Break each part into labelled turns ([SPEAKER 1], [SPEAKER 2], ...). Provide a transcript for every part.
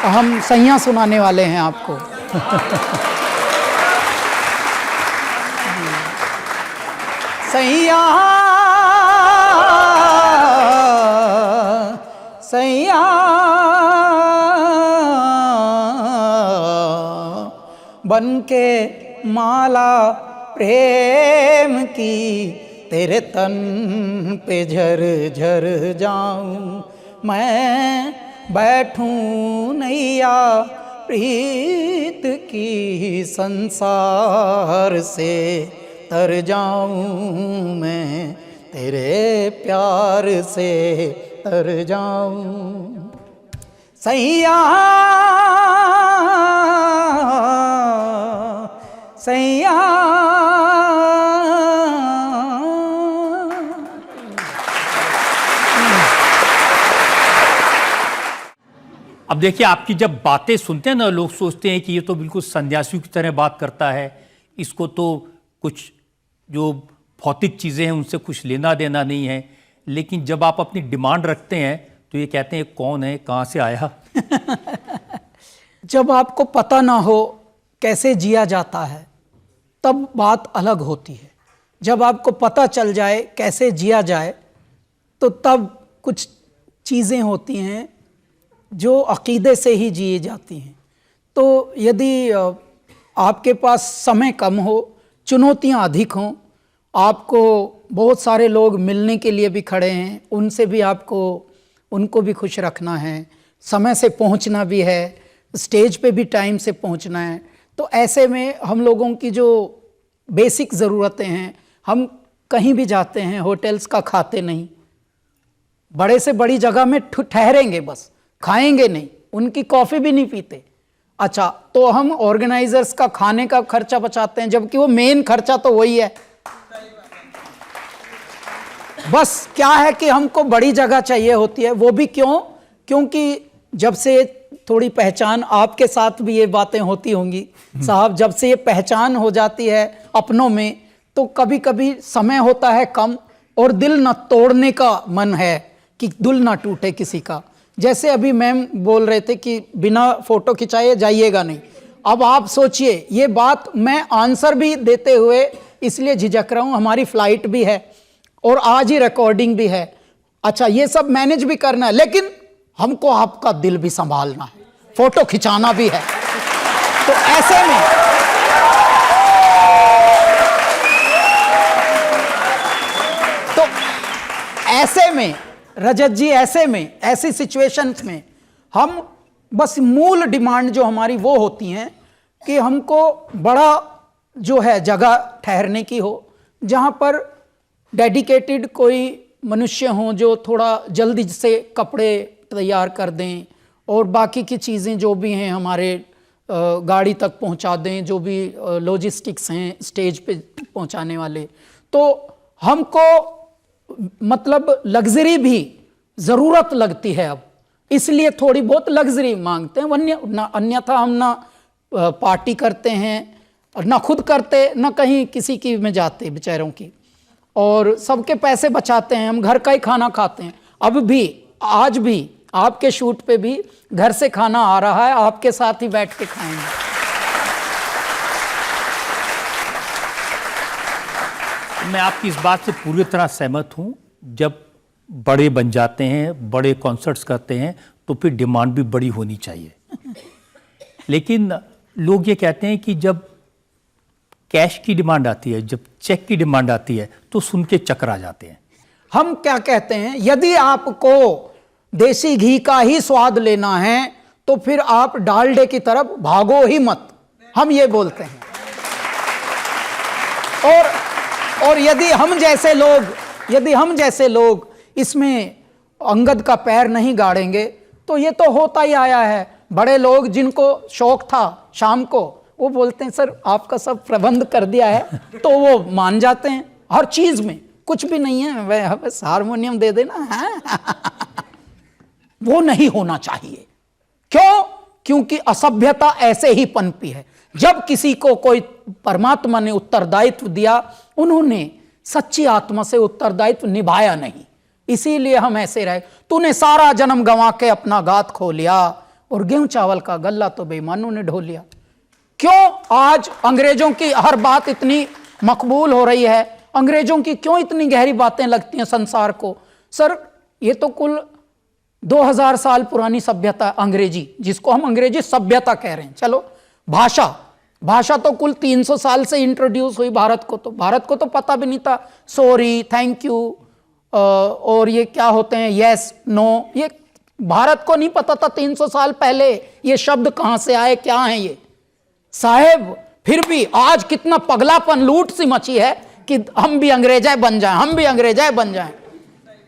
[SPEAKER 1] हम सैयां सुनाने वाले हैं आपको। सैया सैया बनके माला प्रेम की तेरे तन पे झर झर जाऊं, मैं बैठूं नैया प्रीत की संसार से तर जाऊं, मैं तेरे प्यार से तर जाऊं। सैया सैया
[SPEAKER 2] अब देखिए, आपकी जब बातें सुनते हैं ना, लोग सोचते हैं कि ये तो बिल्कुल सन्यासियों की तरह बात करता है, इसको तो कुछ जो भौतिक चीज़ें हैं उनसे कुछ लेना देना नहीं है। लेकिन जब आप अपनी डिमांड रखते हैं तो ये कहते हैं कौन है, कहाँ से आया।
[SPEAKER 1] जब आपको पता ना हो कैसे जिया जाता है तब बात अलग होती है। जब आपको पता चल जाए कैसे जिया जाए तो तब कुछ चीज़ें होती हैं जो अक़ीदे से ही जी जाती हैं। तो यदि आपके पास समय कम हो, चुनौतियां अधिक हों, आपको बहुत सारे लोग मिलने के लिए भी खड़े हैं, उनसे भी आपको उनको भी खुश रखना है, समय से पहुंचना भी है, स्टेज पे भी टाइम से पहुंचना है, तो ऐसे में हम लोगों की जो बेसिक ज़रूरतें हैं, हम कहीं भी जाते हैं होटल्स का खाते नहीं, बड़े से बड़ी जगह में ठहरेंगे बस, खाएंगे नहीं, उनकी कॉफ़ी भी नहीं पीते। अच्छा, तो हम ऑर्गेनाइजर्स का खाने का खर्चा बचाते हैं, जबकि वो मेन खर्चा तो वही है। बस क्या है कि हमको बड़ी जगह चाहिए होती है, वो भी क्यों? क्योंकि जब से थोड़ी पहचान, आपके साथ भी ये बातें होती होंगी साहब, जब से ये पहचान हो जाती है अपनों में तो कभी कभी समय होता है कम और दिल न तोड़ने का मन है कि दिल ना टूटे किसी का। जैसे अभी मैम बोल रहे थे कि बिना फ़ोटो खिंचाए जाइएगा नहीं। अब आप सोचिए, ये बात मैं आंसर भी देते हुए इसलिए झिझक रहा हूँ, हमारी फ़्लाइट भी है और आज ही रिकॉर्डिंग भी है। अच्छा, ये सब मैनेज भी करना है, लेकिन हमको आपका दिल भी संभालना है, फ़ोटो खिंचाना भी है। तो ऐसे में रजत जी, ऐसे में ऐसी सिचुएशंस में हम बस मूल डिमांड जो हमारी वो होती हैं कि हमको बड़ा जो है जगह ठहरने की हो, जहाँ पर डेडिकेटेड कोई मनुष्य हों जो थोड़ा जल्दी से कपड़े तैयार कर दें और बाकी की चीज़ें जो भी हैं हमारे गाड़ी तक पहुंचा दें, जो भी लॉजिस्टिक्स हैं स्टेज पे पहुंचाने वाले। तो हमको मतलब लग्जरी भी ज़रूरत लगती है अब, इसलिए थोड़ी बहुत लग्जरी मांगते हैं, अन्यथा हम ना पार्टी करते हैं और ना खुद करते, ना कहीं किसी की में जाते बेचारों की, और सबके पैसे बचाते हैं, हम घर का ही खाना खाते हैं। अब भी, आज भी आपके शूट पे भी घर से खाना आ रहा है, आपके साथ ही बैठ के खाएंगे।
[SPEAKER 2] मैं आपकी इस बात से पूरी तरह सहमत हूँ। जब बड़े बन जाते हैं, बड़े कॉन्सर्ट्स करते हैं, तो फिर डिमांड भी बड़ी होनी चाहिए। लेकिन लोग ये कहते हैं कि जब कैश की डिमांड आती है, जब चेक की डिमांड आती है, तो सुन के चकरा जाते हैं।
[SPEAKER 1] हम क्या कहते हैं, यदि आपको देसी घी का ही स्वाद लेना है तो फिर आप डालडे की तरफ भागो ही मत, हम ये बोलते हैं। और यदि हम जैसे लोग इसमें अंगद का पैर नहीं गाड़ेंगे तो ये तो होता ही आया है। बड़े लोग जिनको शौक था शाम को, वो बोलते हैं सर आपका सब प्रबंध कर दिया है, तो वो मान जाते हैं हर चीज में, कुछ भी नहीं है वह बस हारमोनियम दे देना है। वो नहीं होना चाहिए। क्यों? क्योंकि असभ्यता ऐसे ही पनपी है। जब किसी को कोई परमात्मा ने उत्तरदायित्व दिया, उन्होंने सच्ची आत्मा से उत्तरदायित्व निभाया नहीं, इसीलिए हम ऐसे रहे। तूने सारा जन्म गंवा के अपना गात खो लिया, और गेहूं चावल का गल्ला तो बेईमानों ने ढो लिया। क्यों आज अंग्रेजों की हर बात इतनी मकबूल हो रही है? अंग्रेजों की क्यों इतनी गहरी बातें लगती हैं संसार को? सर ये तो कुल 2000 साल पुरानी सभ्यता अंग्रेजी, जिसको हम अंग्रेजी सभ्यता कह रहे हैं। चलो भाषा तो कुल 300 साल से इंट्रोड्यूस हुई भारत को, तो भारत को तो पता भी नहीं था सॉरी, थैंक यू और ये क्या होते हैं, यस नो, ये भारत को नहीं पता था 300 साल पहले ये शब्द कहां से आए, क्या है ये साहेब। फिर भी आज कितना पगलापन, लूट सी मची है कि हम भी अंग्रेजाए बन जाएं, हम भी अंग्रेजाए बन जाएं।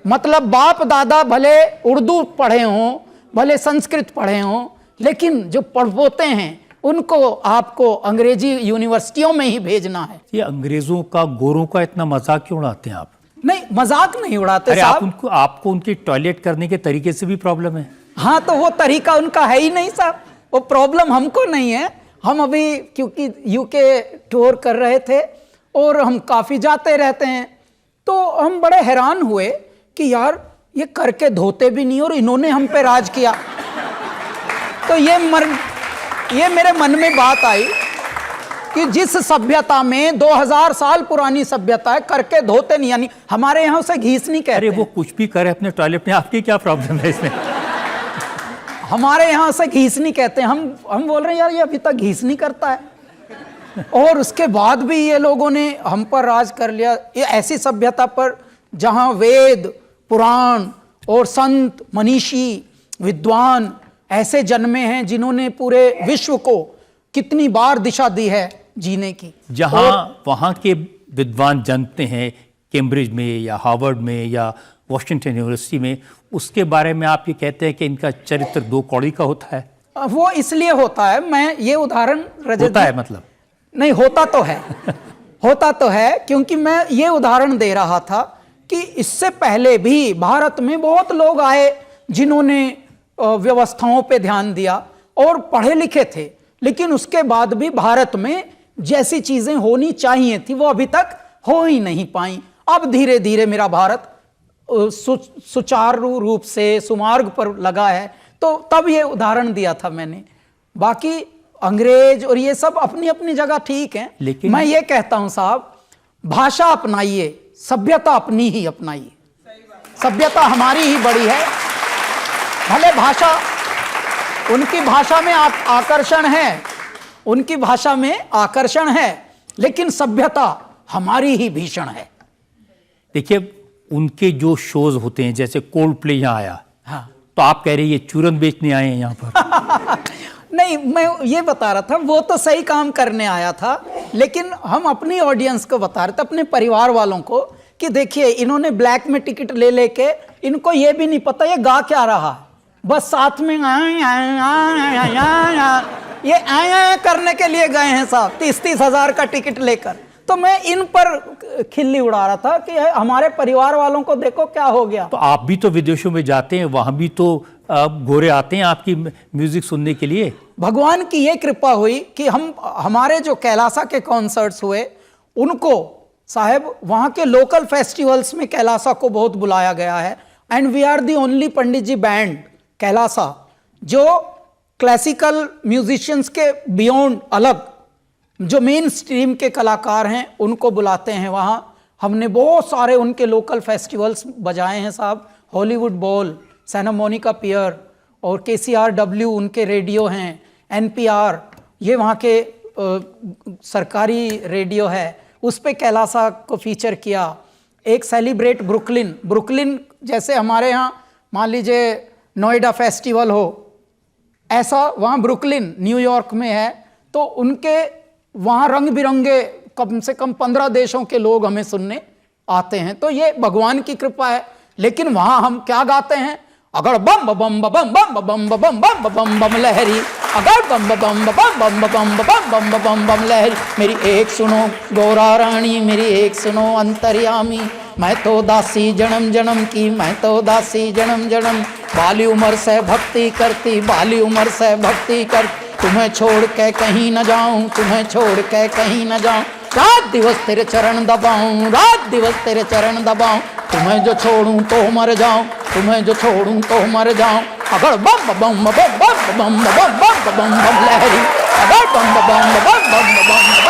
[SPEAKER 1] मतलब बाप दादा भले उर्दू पढ़े हों, भले संस्कृत पढ़े हों, लेकिन जो पढ़पोते हैं उनको आपको अंग्रेजी यूनिवर्सिटियों में ही भेजना है।
[SPEAKER 2] ये अंग्रेजों का, गोरों का इतना मजाक क्यों उड़ाते हैं आप?
[SPEAKER 1] नहीं, मजाक नहीं उड़ाते
[SPEAKER 2] अरे
[SPEAKER 1] साहब।
[SPEAKER 2] आपको उनकी टॉयलेट करने के तरीके से भी प्रॉब्लम है।
[SPEAKER 1] हाँ, तो वो तरीका उनका है ही नहीं साहब, वो प्रॉब्लम हमको नहीं है। हम अभी क्योंकि यूके टूर कर रहे थे और हम काफ़ी जाते रहते हैं, तो हम बड़े हैरान हुए कि यार ये करके धोते भी नहीं और इन्होंने हम पे राज किया। तो ये मेरे मन में बात आई कि जिस सभ्यता में 2000 साल पुरानी सभ्यता है, करके धोते नहीं, यानी हमारे यहाँ उसे घीस नहीं कहते।
[SPEAKER 2] अरे वो कुछ भी करे अपने टॉयलेट में, आपकी क्या प्रॉब्लम है इसमें?
[SPEAKER 1] हमारे यहाँ से घीसनी कहते हैं। हम बोल रहे हैं यार ये अभी तक घीसनी करता है और उसके बाद भी ये लोगों ने हम पर राज कर लिया। ये ऐसी सभ्यता पर जहाँ वेद पुराण और संत मनीषी विद्वान ऐसे जन्मे हैं जिन्होंने पूरे विश्व को कितनी बार दिशा दी है जीने की।
[SPEAKER 2] जहाँ वहाँ के विद्वान जनते हैं कैम्ब्रिज में या हार्वर्ड में या वॉशिंगटन यूनिवर्सिटी में, उसके बारे में आप ये कहते हैं कि इनका चरित्र दो कौड़ी का होता है।
[SPEAKER 1] वो इसलिए होता है, मैं ये उदाहरण
[SPEAKER 2] होता है मतलब
[SPEAKER 1] नहीं होता तो है होता तो है, क्योंकि मैं ये उदाहरण दे रहा था कि इससे पहले भी भारत में बहुत लोग आए जिन्होंने व्यवस्थाओं पे ध्यान दिया और पढ़े लिखे थे, लेकिन उसके बाद भी भारत में जैसी चीजें होनी चाहिए थी वो अभी तक हो ही नहीं पाई। अब धीरे धीरे मेरा भारत सुचारू रूप से सुमार्ग पर लगा है, तो तब ये उदाहरण दिया था मैंने। बाकी अंग्रेज और ये सब अपनी अपनी जगह ठीक है, लेकिन मैं ये कहता हूं साहब, भाषा अपनाइए, सभ्यता अपनी ही अपनाइए। सभ्यता हमारी ही बड़ी है। भले भाषा, उनकी भाषा में आकर्षण है, उनकी भाषा में आकर्षण है, लेकिन सभ्यता हमारी ही भीषण है।
[SPEAKER 2] देखिए उनके जो शोज होते हैं, जैसे कोल्ड प्ले यहाँ आया,
[SPEAKER 1] हाँ,
[SPEAKER 2] तो आप कह रहे हैं ये चूरन बेचने आए हैं यहाँ पर।
[SPEAKER 1] नहीं, मैं ये बता रहा था वो तो सही काम करने आया था, लेकिन हम अपनी ऑडियंस को बता रहे थे, अपने परिवार वालों को, कि देखिए इन्होंने ब्लैक में टिकट ले लेके, इनको ये भी नहीं पता ये गा क्या रहा है, बस साथ में ये आया करने के लिए गए हैं साहब 30-30 हजार का टिकट लेकर। तो मैं इन पर खिल्ली उड़ा रहा था कि हमारे परिवार वालों को देखो क्या हो गया।
[SPEAKER 2] तो आप भी तो विदेशों में जाते हैं, वहां भी तो गोरे आते हैं आपकी म्यूजिक सुनने के लिए।
[SPEAKER 1] भगवान की ये कृपा हुई कि हमारे जो कैलासा के कॉन्सर्ट्स हुए, उनको साहब वहाँ के लोकल फेस्टिवल्स में कैलासा को बहुत बुलाया गया है। And we are the only Pandit ji band Kailasa जो क्लासिकल म्यूजिशियंस के बियॉन्ड अलग जो मेन स्ट्रीम के कलाकार हैं उनको बुलाते हैं वहाँ। हमने बहुत सारे उनके लोकल फेस्टिवल्स बजाए हैं साहब, हॉलीवुड बॉल, सैना मोनिका पियर और KCRW उनके रेडियो हैं, NPR ये वहाँ के सरकारी रेडियो है, उस पे कैलासा को फीचर किया। एक सेलिब्रेट ब्रुकलिन जैसे हमारे यहाँ मान लीजिए नोएडा फेस्टिवल हो, ऐसा वहाँ ब्रुकलिन न्यूयॉर्क में है, तो उनके वहाँ रंग बिरंगे कम से कम 15 देशों के लोग हमें सुनने आते हैं। तो ये भगवान की कृपा है। लेकिन वहाँ हम क्या गाते हैं, अगर बम बम बम बम बम बम बम बम बम बम लहरी, अगर बम बम बम बम बम बम बम बम लहरी, मेरी एक सुनो गौरा रानी, मेरी एक सुनो अंतर्यामी, मैं तो दासी जन्म जन्म की, मैं तो दासी जन्म जन्म, बाली उम्र से भक्ति करती, बाली उम्र से भक्ति कर, तुम्हें छोड़ के कहीं न जाऊं, तुम्हें छोड़ के कहीं न जाऊं, रात दिवस तेरे चरण दबाऊं, रात दिवस तेरे चरण दबाऊं, तुम्हें जो छोड़ूं तो मर जाऊं, तुम्हें जो छोड़ूं तो मर जाऊं, अगर बम बम बम बम बम बम बम बम बम बम लहरी बम बम बम बम बम बम